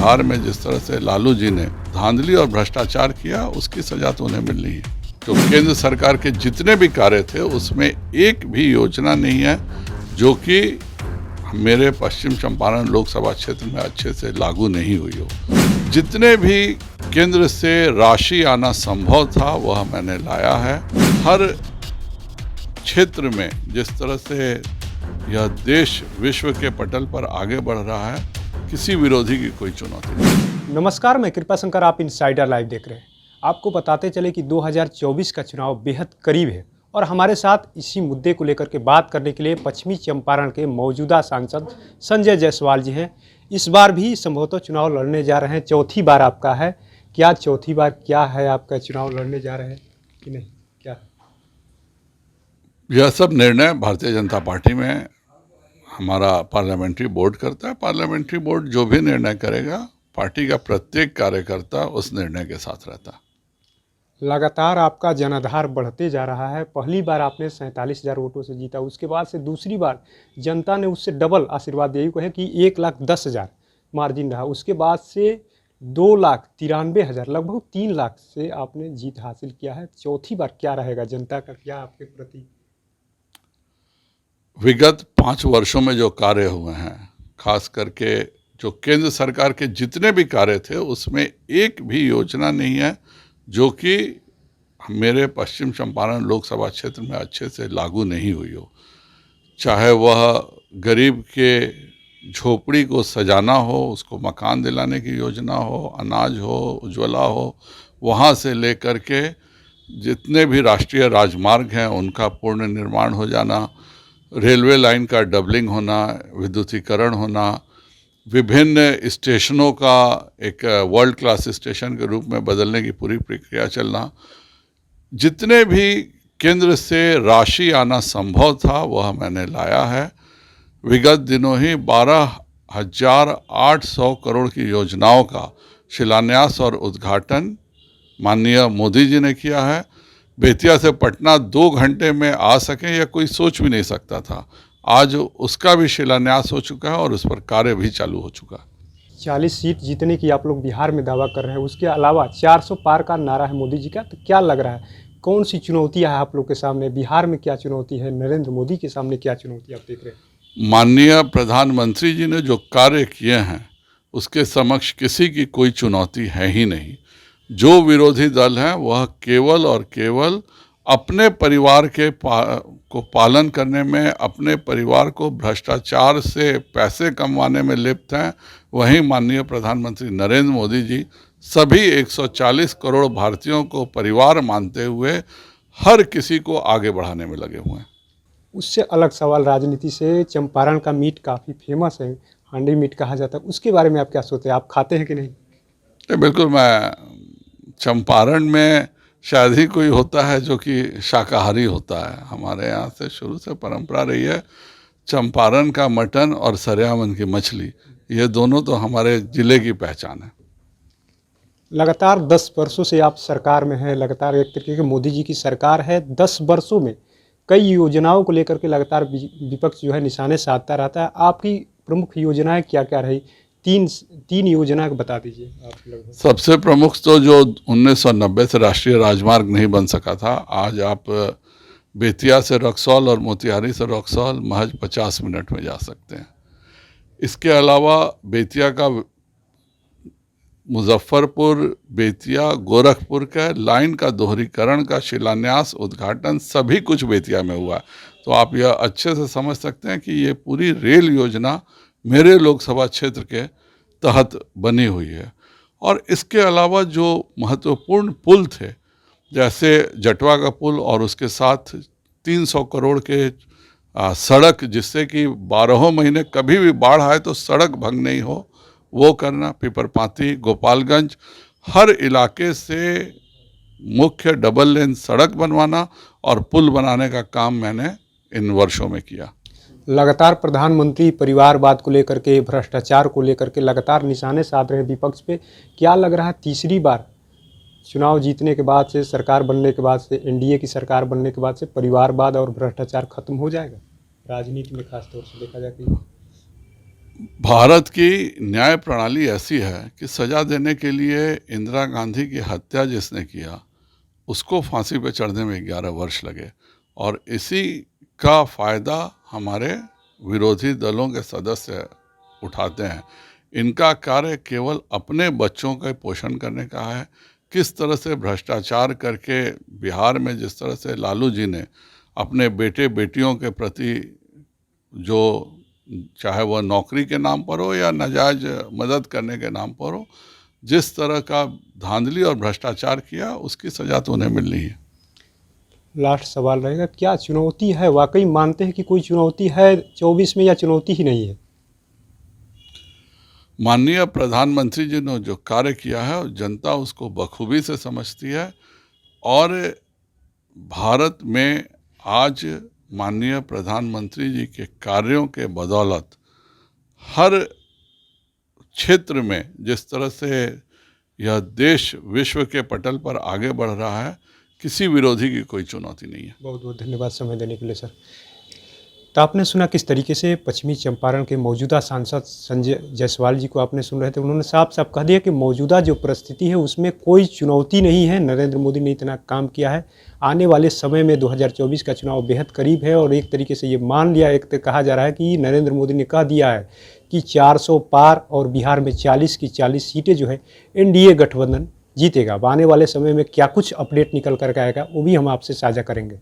बिहार में जिस तरह से लालू जी ने धांधली और भ्रष्टाचार किया, उसकी सजा तो उन्हें मिल रही है। तो केंद्र सरकार के जितने भी कार्य थे उसमें एक भी योजना नहीं है जो कि मेरे पश्चिम चंपारण लोकसभा क्षेत्र में अच्छे से लागू नहीं हुई हो। जितने भी केंद्र से राशि आना संभव था वह मैंने लाया है। हर क्षेत्र में जिस तरह से यह देश विश्व के पटल पर आगे बढ़ रहा है, किसी विरोधी की कोई चुनौती नहीं। नमस्कार, मैं कृपा शंकर, आप इनसाइडर लाइव देख रहे हैं। आपको बताते चले कि 2024 का चुनाव बेहद करीब है और हमारे साथ इसी मुद्दे को लेकर के बात करने के लिए पश्चिमी चंपारण के मौजूदा सांसद संजय जायसवाल जी हैं। इस बार भी संभवतः चुनाव लड़ने जा रहे हैं। चौथी बार आपका है। क्या चौथी बार क्या है आपका, चुनाव लड़ने जा रहे हैं कि नहीं, क्या? यह सब निर्णय भारतीय जनता पार्टी में हमारा पार्लियामेंट्री बोर्ड करता है। पार्लियामेंट्री बोर्ड जो भी निर्णय करेगा, पार्टी का प्रत्येक कार्यकर्ता उस निर्णय के साथ रहता है। लगातार आपका जनाधार बढ़ते जा रहा है। पहली बार आपने 47,000 वोटों से जीता, उसके बाद से दूसरी बार जनता ने उससे डबल आशीर्वाद दिया। कहे कि 1,10,000 मार्जिन रहा, उसके बाद से 2,93,000, लगभग 3 लाख से आपने जीत हासिल किया है। चौथी बार क्या रहेगा जनता का, क्या आपके प्रति? विगत 5 वर्षों में जो कार्य हुए हैं, खास करके जो केंद्र सरकार के जितने भी कार्य थे उसमें एक भी योजना नहीं है जो कि मेरे पश्चिम चंपारण लोकसभा क्षेत्र में अच्छे से लागू नहीं हुई हो। चाहे वह गरीब के झोपड़ी को सजाना हो, उसको मकान दिलाने की योजना हो, अनाज हो, उज्ज्वला हो, वहाँ से लेकर के जितने भी राष्ट्रीय राजमार्ग हैं उनका पूर्ण निर्माण हो जाना, रेलवे लाइन का डबलिंग होना, विद्युतीकरण होना, विभिन्न स्टेशनों का एक वर्ल्ड क्लास स्टेशन के रूप में बदलने की पूरी प्रक्रिया चलना, जितने भी केंद्र से राशि आना संभव था वह मैंने लाया है। विगत दिनों ही 12,800 करोड़ की योजनाओं का शिलान्यास और उद्घाटन माननीय मोदी जी ने किया है। बेतिया से पटना 2 घंटे में आ सकें यह कोई सोच भी नहीं सकता था। आज उसका भी शिलान्यास हो चुका है और उस पर कार्य भी चालू हो चुका है। 40 सीट जीतने की आप लोग बिहार में दावा कर रहे हैं, उसके अलावा 400 पार का नारा है मोदी जी का। तो क्या लग रहा है, कौन सी चुनौतियां है आप लोग के सामने? बिहार में क्या चुनौती है, नरेंद्र मोदी के सामने क्या चुनौती आप देख रहे हैं? माननीय प्रधानमंत्री जी ने जो कार्य किए हैं उसके समक्ष किसी की कोई चुनौती है ही नहीं। जो विरोधी दल है वह केवल और केवल अपने परिवार के को पालन करने में, अपने परिवार को भ्रष्टाचार से पैसे कमवाने में लिप्त हैं। वहीं माननीय प्रधानमंत्री नरेंद्र मोदी जी सभी 140 करोड़ भारतीयों को परिवार मानते हुए हर किसी को आगे बढ़ाने में लगे हुए हैं। उससे अलग सवाल, राजनीति से चंपारण का मीट काफ़ी फेमस है, हांडी मीट कहा जाता है, उसके बारे में आप क्या सोचते हैं? आप खाते हैं कि नहीं? बिल्कुल, मैं चंपारण में शायद ही कोई होता है जो कि शाकाहारी होता है। हमारे यहाँ से शुरू से परंपरा रही है। चंपारण का मटन और सरियावन की मछली, ये दोनों तो हमारे ज़िले की पहचान है। लगातार 10 वर्षों से आप सरकार में हैं, लगातार एक तरीके की मोदी जी की सरकार है। 10 वर्षों में कई योजनाओं को लेकर के लगातार विपक्ष जो है निशाने साधता रहता है। आपकी प्रमुख योजनाएं क्या क्या रही? तीन योजना बता दीजिए आप लगभग। सबसे प्रमुख तो जो 1990 से राष्ट्रीय राजमार्ग नहीं बन सका था, आज आप बेतिया से रक्सौल और मोतिहारी से रक्सौल महज 50 मिनट में जा सकते हैं। इसके अलावा बेतिया का मुजफ्फरपुर, बेतिया, गोरखपुर का लाइन का दोहरीकरण का शिलान्यास, उद्घाटन सभी कुछ बेतिया में हुआ। तो आप यह अच्छे से समझ सकते हैं कि ये पूरी रेल योजना मेरे लोकसभा क्षेत्र के तहत बनी हुई है। और इसके अलावा जो महत्वपूर्ण पुल थे, जैसे जटवा का पुल और उसके साथ 300 करोड़ के सड़क, जिससे कि 12 महीने कभी भी बाढ़ आए तो सड़क भंग नहीं हो, वो करना। पीपरपाती, गोपालगंज, हर इलाके से मुख्य डबल लेन सड़क बनवाना और पुल बनाने का काम मैंने इन वर्षों में किया। लगातार प्रधानमंत्री परिवारवाद को लेकर के, भ्रष्टाचार को लेकर के लगातार निशाने साध रहे हैं विपक्ष पे। क्या लग रहा है तीसरी बार चुनाव जीतने के बाद से, सरकार बनने के बाद से, एनडीए की सरकार बनने के बाद से परिवारवाद और भ्रष्टाचार खत्म हो जाएगा राजनीति में, खासतौर से देखा जाए कि? भारत की न्याय प्रणाली ऐसी है कि सजा देने के लिए इंदिरा गांधी की हत्या जिसने किया उसको फांसी पे चढ़ने में 11 वर्ष लगे, और इसी का फ़ायदा हमारे विरोधी दलों के सदस्य उठाते हैं। इनका कार्य केवल अपने बच्चों का पोषण करने का है। किस तरह से भ्रष्टाचार करके बिहार में जिस तरह से लालू जी ने अपने बेटे बेटियों के प्रति, जो चाहे वह नौकरी के नाम पर हो या नाजायज मदद करने के नाम पर हो, जिस तरह का धांधली और भ्रष्टाचार किया उसकी सजा तो उन्हें मिलनी है। लास्ट सवाल रहेगा, क्या चुनौती है, वाकई मानते हैं कि कोई चुनौती है 24 में, या चुनौती ही नहीं है? माननीय प्रधानमंत्री जी ने जो कार्य किया है जनता उसको बखूबी से समझती है, और भारत में आज माननीय प्रधानमंत्री जी के कार्यों के बदौलत हर क्षेत्र में जिस तरह से यह देश विश्व के पटल पर आगे बढ़ रहा है, किसी विरोधी की कोई चुनौती नहीं है। बहुत बहुत धन्यवाद समय देने के लिए सर। तो आपने सुना किस तरीके से पश्चिमी चंपारण के मौजूदा सांसद संजय जायसवाल जी को आपने सुन रहे थे। उन्होंने साफ साफ कह दिया कि मौजूदा जो परिस्थिति है उसमें कोई चुनौती नहीं है, नरेंद्र मोदी ने इतना काम किया है। आने वाले समय में 2024 का चुनाव बेहद करीब है, और एक तरीके से ये मान लिया, एक तो कहा जा रहा है कि नरेंद्र मोदी ने कह दिया है कि 400 पार और बिहार में 40 की 40 सीटें जो है एनडीए गठबंधन जीतेगा। अब आने वाले समय में क्या कुछ अपडेट निकल कर आएगा वो भी हम आपसे साझा करेंगे।